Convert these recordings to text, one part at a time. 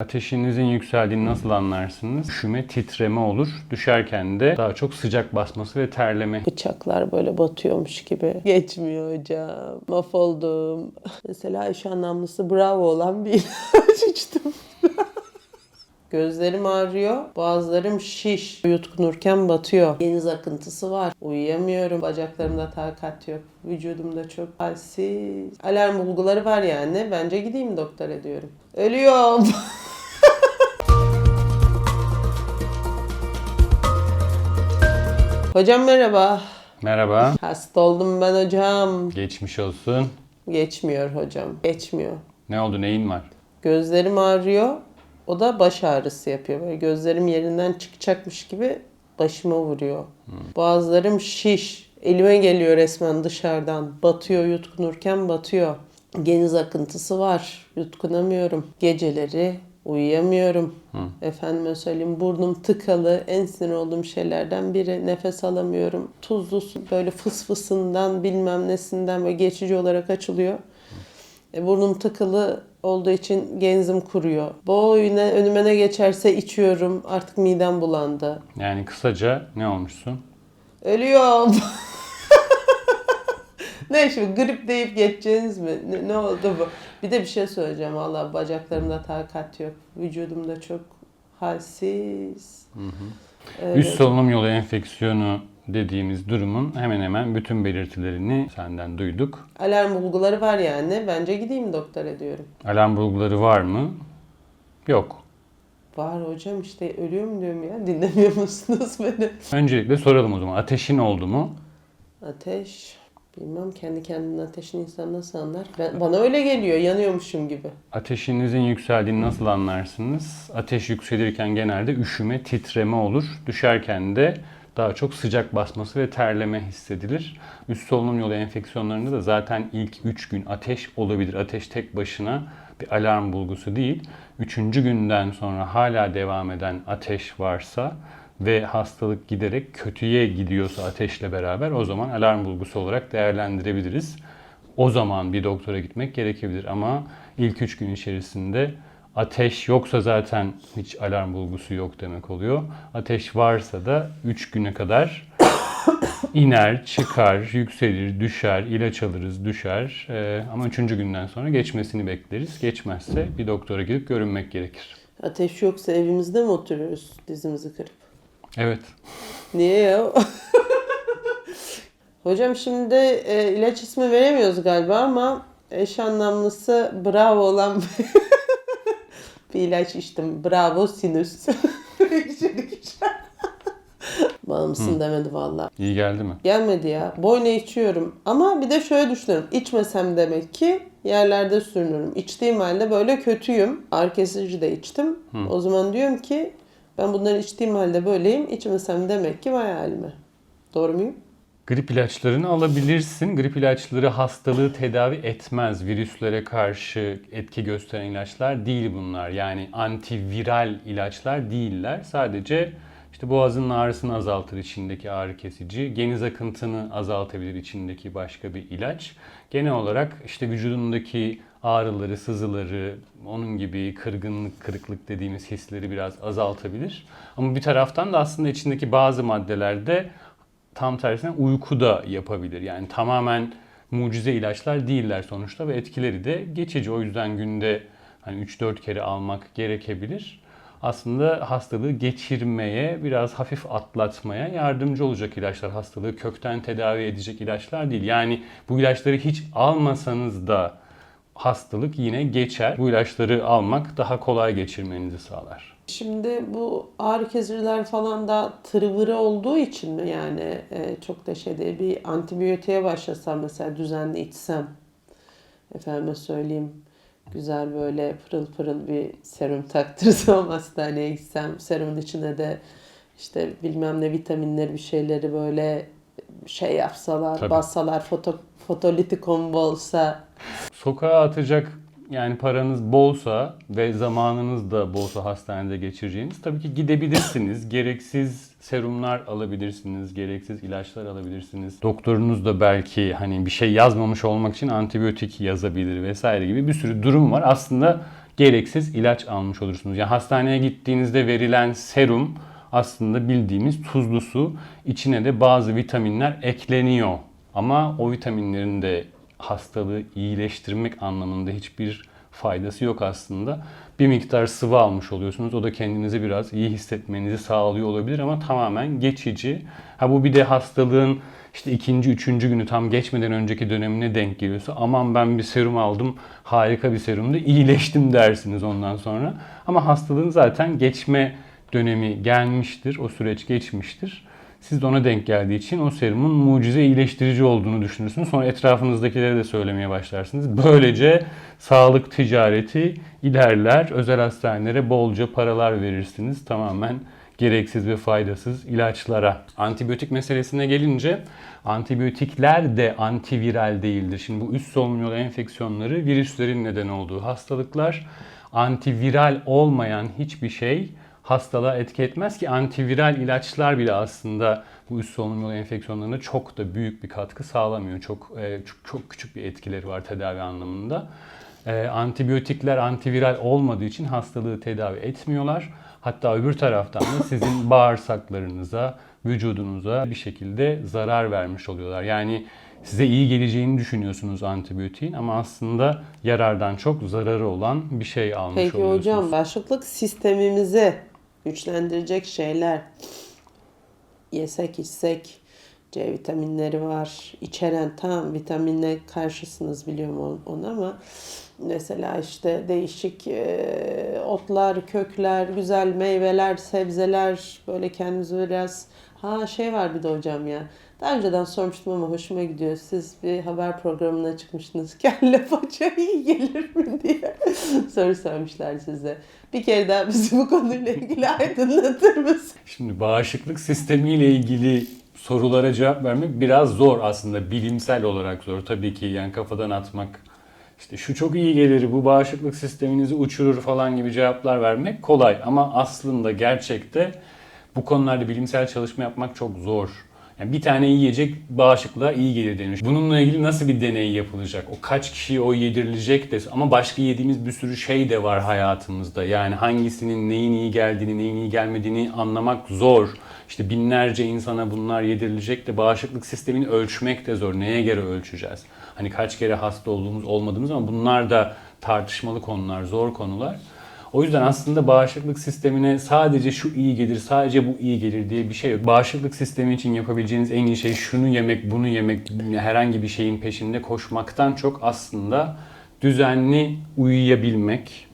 Ateşinizin yükseldiğini nasıl anlarsınız? Üşüme, titreme olur. Düşerken de daha çok sıcak basması ve terleme. Bıçaklar böyle batıyormuş gibi. Geçmiyor hocam. Mahvoldum. Mesela eş anlamlısı bravo olan bir ilaç içtim. Gözlerim ağrıyor, boğazlarım şiş, yutkunurken batıyor. Geniz akıntısı var, uyuyamıyorum, bacaklarımda takat yok, vücudumda çok halsiz. Alarm bulguları var yani, bence gideyim doktora diyorum. Ölüyorum. Hocam merhaba. Merhaba. Hasta oldum ben hocam. Geçmiş olsun. Geçmiyor hocam, geçmiyor. Ne oldu? Neyin var? Gözlerim ağrıyor. O da baş ağrısı yapıyor. Böyle gözlerim yerinden çıkacakmış gibi başıma vuruyor. Boğazlarım şiş. Elime geliyor resmen dışarıdan. Batıyor, yutkunurken batıyor. Geniz akıntısı var. Yutkunamıyorum. Geceleri uyuyamıyorum. Efendime söyleyeyim, burnum tıkalı. En sinir olduğum şeylerden biri. Nefes alamıyorum. Tuzlu su böyle fısfısından bilmem nesinden böyle geçici olarak açılıyor. Burnum tıkalı olduğu için genzim kuruyor. Önüme ne geçerse içiyorum. Artık midem bulandı. Yani kısaca ne olmuşsun? Ölüyorum. Ne şimdi grip deyip geçeceğiniz mi? Ne oldu bu? Bir de bir şey söyleyeceğim. Valla bacaklarımda takat yok. Vücudumda çok halsiz. Üst solunum yolu enfeksiyonu dediğimiz durumun hemen hemen bütün belirtilerini senden duyduk. Alarm bulguları var yani. Bence gideyim doktora diyorum. Alarm bulguları var mı? Yok. Var hocam işte ölüyorum diyorum ya. Dinlemiyor musunuz beni? Öncelikle soralım o zaman. Ateşin oldu mu? Ateş. Bilmem kendi kendine ateşini insan nasıl anlar? Bana öyle geliyor. Yanıyormuşum gibi. Ateşinizin yükseldiğini nasıl anlarsınız? Ateş yükselirken genelde üşüme, titreme olur. Düşerken de daha çok sıcak basması ve terleme hissedilir. Üst solunum yolu enfeksiyonlarında da zaten ilk 3 gün ateş olabilir. Ateş tek başına bir alarm bulgusu değil. 3. günden sonra hala devam eden ateş varsa ve hastalık giderek kötüye gidiyorsa ateşle beraber o zaman alarm bulgusu olarak değerlendirebiliriz. O zaman bir doktora gitmek gerekebilir ama ilk 3 gün içerisinde ateş yoksa zaten hiç alarm bulgusu yok demek oluyor. Ateş varsa da 3 güne kadar iner, çıkar, yükselir, düşer, ilaç alırız, düşer. Ama 3. günden sonra geçmesini bekleriz. Geçmezse bir doktora gidip görünmek gerekir. Ateş yoksa evimizde mi oturuyoruz dizimizi kırıp? Evet. Niye ya? Hocam şimdi ilaç ismi veremiyoruz galiba ama eş anlamlısı bravo olan bir ilaç içtim. Bravo sinüs. Bana mısın demedi valla. İyi geldi mi? Gelmedi ya. Boyuna içiyorum. Ama bir de şöyle düşünüyorum. İçmesem demek ki yerlerde sürünürüm. İçtiğim halde böyle kötüyüm. Ağrı kesici de içtim. O zaman diyorum ki ben bunları içtiğim halde böyleyim. İçmesem demek ki vay halime. Doğru muyum? Grip ilaçlarını alabilirsin. Grip ilaçları hastalığı tedavi etmez. Virüslere karşı etki gösteren ilaçlar değil bunlar. Yani antiviral ilaçlar değiller. Sadece işte boğazın ağrısını azaltır içindeki ağrı kesici. Geniz akıntını azaltabilir içindeki başka bir ilaç. Genel olarak işte vücudundaki ağrıları, sızıları, onun gibi kırgınlık, kırıklık dediğimiz hisleri biraz azaltabilir. Ama bir taraftan da aslında içindeki bazı maddelerde tam tersine uyku da yapabilir. Yani tamamen mucize ilaçlar değiller sonuçta ve etkileri de geçici. O yüzden günde hani 3-4 kere almak gerekebilir. Aslında hastalığı geçirmeye, biraz hafif atlatmaya yardımcı olacak ilaçlar. Hastalığı kökten tedavi edecek ilaçlar değil. Yani bu ilaçları hiç almasanız da hastalık yine geçer. Bu ilaçları almak daha kolay geçirmenizi sağlar. Şimdi bu ağrı kesiciler falan da tırvırı olduğu için mi yani çok da şey değil, bir antibiyotiğe başlasam mesela düzenli içsem, efendime söyleyeyim güzel böyle pırıl pırıl bir serum taktırsam hastaneye gitsem, serumun içine de işte bilmem ne vitaminleri bir şeyleri böyle şey yapsalar, Tabii. bassalar, fotolitikon bolsa. Sokağa atacak yani paranız bolsa ve zamanınız da bolsa hastanede geçireceğiniz tabii ki gidebilirsiniz. Gereksiz serumlar alabilirsiniz, gereksiz ilaçlar alabilirsiniz. Doktorunuz da belki hani bir şey yazmamış olmak için antibiyotik yazabilir vesaire gibi bir sürü durum var. Aslında gereksiz ilaç almış olursunuz. Yani hastaneye gittiğinizde verilen serum aslında bildiğimiz tuzlu su. İçine de bazı vitaminler ekleniyor. Ama o vitaminlerin de hastalığı iyileştirmek anlamında hiçbir faydası yok aslında. Bir miktar sıvı almış oluyorsunuz. O da kendinizi biraz iyi hissetmenizi sağlıyor olabilir ama tamamen geçici. Ha bu bir de hastalığın işte ikinci, üçüncü günü tam geçmeden önceki dönemine denk geliyorsa aman ben bir serum aldım, harika bir serumdu, iyileştim dersiniz ondan sonra. Ama hastalığın zaten geçme dönemi gelmiştir, o süreç geçmiştir. Siz de ona denk geldiği için o serumun mucize iyileştirici olduğunu düşünürsünüz. Sonra etrafınızdakilere de söylemeye başlarsınız. Böylece sağlık ticareti ilerler. Özel hastanelere bolca paralar verirsiniz. Tamamen gereksiz ve faydasız ilaçlara. Antibiyotik meselesine gelince antibiyotikler de antiviral değildir. Şimdi bu üst solunum yolu enfeksiyonları virüslerin neden olduğu hastalıklar. Antiviral olmayan hiçbir şey hastalığa etki etmez ki antiviral ilaçlar bile aslında bu üst solunum yolu enfeksiyonlarına çok da büyük bir katkı sağlamıyor. Çok küçük bir etkileri var tedavi anlamında. Antibiyotikler antiviral olmadığı için hastalığı tedavi etmiyorlar. Hatta öbür taraftan da sizin bağırsaklarınıza, vücudunuza bir şekilde zarar vermiş oluyorlar. Yani size iyi geleceğini düşünüyorsunuz antibiyotiğin ama aslında yarardan çok zararı olan bir şey almış oluyorsunuz. Peki hocam, bağışıklık sistemimizi güçlendirecek şeyler yesek içsek, C vitaminleri var içeren, tam vitaminle karşısınız biliyorum onu ama mesela işte değişik otlar, kökler, güzel meyveler, sebzeler, böyle kendimizi biraz şey var bir de hocam ya. Daha önceden sormuştum ama hoşuma gidiyor. Siz bir haber programına çıkmıştınız. Kelle paça iyi gelir mi diye soru sormuşlar size. Bir kere daha bizi bu konuyla ilgili aydınlatır mısın? Şimdi bağışıklık sistemiyle ilgili sorulara cevap vermek biraz zor aslında. Bilimsel olarak zor. Tabii ki yani kafadan atmak, işte şu çok iyi gelir, bu bağışıklık sisteminizi uçurur falan gibi cevaplar vermek kolay. Ama aslında gerçekte bu konularda bilimsel çalışma yapmak çok zor. Yani bir tane yiyecek bağışıklığa iyi gelir denmiş. Bununla ilgili nasıl bir deney yapılacak? O kaç kişiye o yedirilecek de ama başka yediğimiz bir sürü şey de var hayatımızda. Yani hangisinin neyin iyi geldiğini, neyin iyi gelmediğini anlamak zor. İşte binlerce insana bunlar yedirilecek de bağışıklık sistemini ölçmek de zor. Neye göre ölçeceğiz? Hani kaç kere hasta olduğumuz, olmadığımız ama bunlar da tartışmalı konular, zor konular. O yüzden aslında bağışıklık sistemine sadece şu iyi gelir, sadece bu iyi gelir diye bir şey yok. Bağışıklık sistemi için yapabileceğiniz en iyi şey şunu yemek, bunu yemek, herhangi bir şeyin peşinde koşmaktan çok aslında düzenli uyuyabilmek,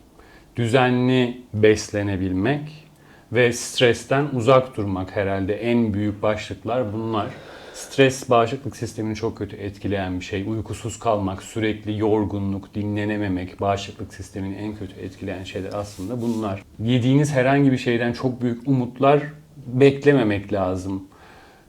düzenli beslenebilmek ve stresten uzak durmak herhalde en büyük başlıklar bunlar. Stres bağışıklık sistemini çok kötü etkileyen bir şey. Uykusuz kalmak, sürekli yorgunluk, dinlenememek bağışıklık sistemini en kötü etkileyen şeyler aslında bunlar. Yediğiniz herhangi bir şeyden çok büyük umutlar beklememek lazım.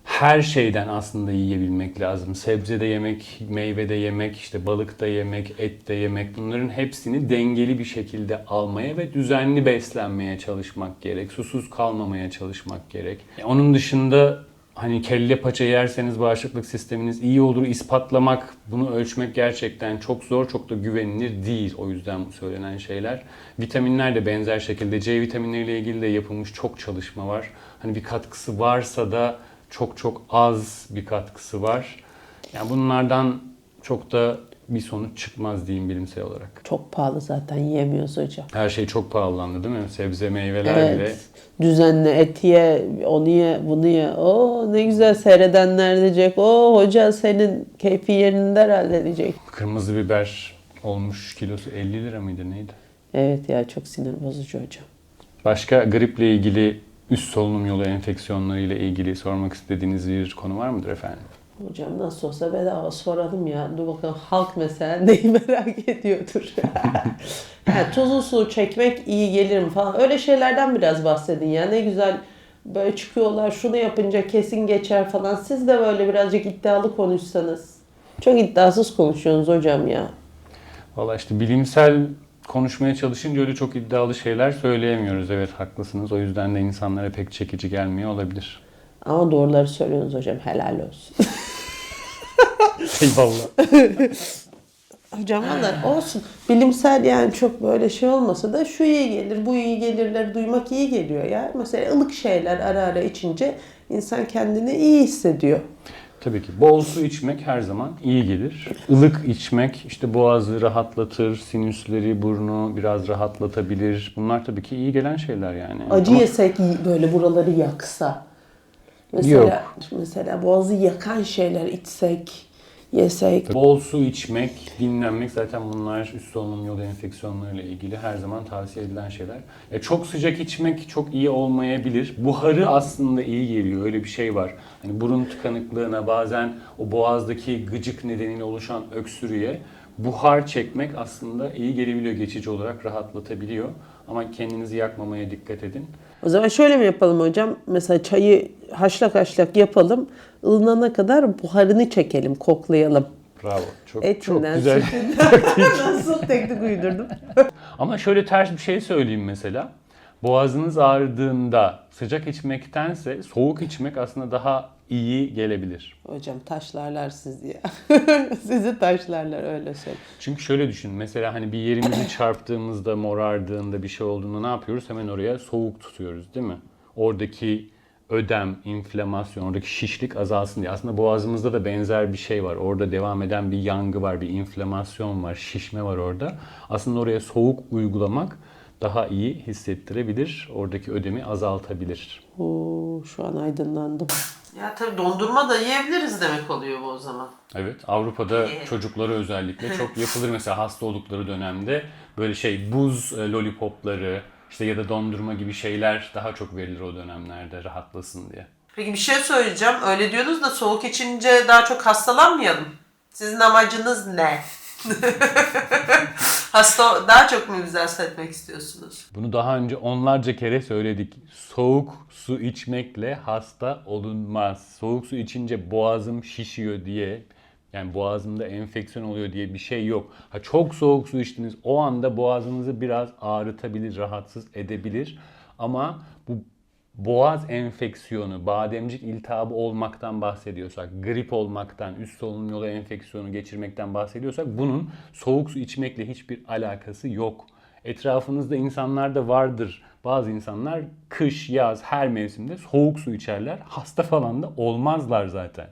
Her şeyden aslında yiyebilmek lazım. Sebze de yemek, meyve de yemek, işte balık da yemek, et de yemek. Bunların hepsini dengeli bir şekilde almaya ve düzenli beslenmeye çalışmak gerek. Susuz kalmamaya çalışmak gerek. Onun dışında hani kelle paça yerseniz bağışıklık sisteminiz iyi olur ispatlamak, bunu ölçmek gerçekten çok zor, çok da güvenilir değil o yüzden söylenen şeyler. Vitaminler de benzer şekilde C vitaminleriyle ilgili de yapılmış çok çalışma var. Hani bir katkısı varsa da çok az bir katkısı var. Yani bunlardan çok da bir sonuç çıkmaz diyeyim bilimsel olarak. Çok pahalı zaten, yiyemiyoruz hocam. Her şey çok pahalandı değil mi? Sebze, meyveler bile. Düzenli et ye, onu ye, bunu ye. Oo ne güzel, seyredenler diyecek. Oo hoca senin keyfi yerinde herhalde diyecek. Kırmızı biber olmuş kilosu 50 lira mıydı neydi? Evet ya, çok sinir bozucu hocam. Başka griple ilgili, üst solunum yolu enfeksiyonları ile ilgili sormak istediğiniz bir konu var mıdır efendim? Hocam nasıl olsa bedava soralım ya. Dur bakalım, halk mesela neyi merak ediyordur. Yani tuzlu su çekmek iyi gelir mi falan. Öyle şeylerden biraz bahsedin ya. Ne güzel böyle çıkıyorlar, şunu yapınca kesin geçer falan. Siz de böyle birazcık iddialı konuşsanız. Çok iddiasız konuşuyorsunuz hocam ya. Valla işte bilimsel konuşmaya çalışınca öyle çok iddialı şeyler söyleyemiyoruz. Evet haklısınız. O yüzden de insanlara pek çekici gelmiyor olabilir. Ama doğruları söylüyorsunuz hocam. Helal olsun. Eyvallah. Hocam valla olsun. Bilimsel yani çok böyle şey olmasa da şu iyi gelir, bu iyi gelirleri duymak iyi geliyor ya. Mesela ılık şeyler ara ara içince insan kendini iyi hissediyor. Tabii ki bol su içmek her zaman iyi gelir. Ilık içmek işte boğazı rahatlatır, sinüsleri, burnu biraz rahatlatabilir. Bunlar tabii ki iyi gelen şeyler yani. Acı Ama yesek böyle buraları yaksa. Mesela boğazı yakan şeyler içsek, yesek. bol su içmek, dinlenmek zaten bunlar üst solunum yolu enfeksiyonlarıyla ilgili her zaman tavsiye edilen şeyler. Çok sıcak içmek çok iyi olmayabilir. Buharı aslında iyi geliyor. Öyle bir şey var. Hani burun tıkanıklığına bazen o boğazdaki gıcık nedeniyle oluşan öksürüğe buhar çekmek aslında iyi gelebiliyor. Geçici olarak rahatlatabiliyor. Ama kendinizi yakmamaya dikkat edin. O zaman şöyle mi yapalım hocam? Mesela çayı haşlak haşlak yapalım. Ilınana kadar buharını çekelim, koklayalım. Bravo. Çok Etinden, güzel. Nasıl teknik uydurdum? Ama şöyle ters bir şey söyleyeyim mesela. Boğazınız ağrıdığında sıcak içmektense soğuk içmek aslında daha iyi gelebilir. Hocam taşlarlar sizi ya. Sizi taşlarlar öyle söyle. Çünkü şöyle düşün. Mesela hani bir yerimizi çarptığımızda, morardığında bir şey olduğunda ne yapıyoruz? Hemen oraya soğuk tutuyoruz, değil mi? Oradaki ödem, inflamasyon, oradaki şişlik azalsın diye. Aslında boğazımızda da benzer bir şey var. Orada devam eden bir yangı var, bir inflamasyon var, şişme var orada. Aslında oraya soğuk uygulamak daha iyi hissettirebilir. Oradaki ödemi azaltabilir. Oo, şu an aydınlandım. Ya tabii dondurma da yiyebiliriz demek oluyor bu o zaman. Evet, Avrupa'da çocuklara özellikle çok yapılır. Mesela hasta oldukları dönemde böyle buz lollipopları işte ya da dondurma gibi şeyler daha çok verilir o dönemlerde rahatlasın diye. Peki bir şey söyleyeceğim. Öyle diyorsunuz da soğuk içince daha çok hastalanmayalım. Sizin amacınız ne? Daha çok mu bizi hasta etmek istiyorsunuz? Bunu daha önce onlarca kere söyledik. Soğuk su içmekle hasta olunmaz. Soğuk su içince boğazım şişiyor diye, yani boğazımda enfeksiyon oluyor diye bir şey yok. Çok soğuk su içtiniz, o anda boğazınızı biraz ağrıtabilir, rahatsız edebilir. Ama bu boğaz enfeksiyonu, bademcik iltihabı olmaktan bahsediyorsak, grip olmaktan, üst solunum yolu enfeksiyonu geçirmekten bahsediyorsak bunun soğuk su içmekle hiçbir alakası yok. Etrafınızda insanlar da vardır. Bazı insanlar kış, yaz, her mevsimde soğuk su içerler. Hasta falan da olmazlar zaten.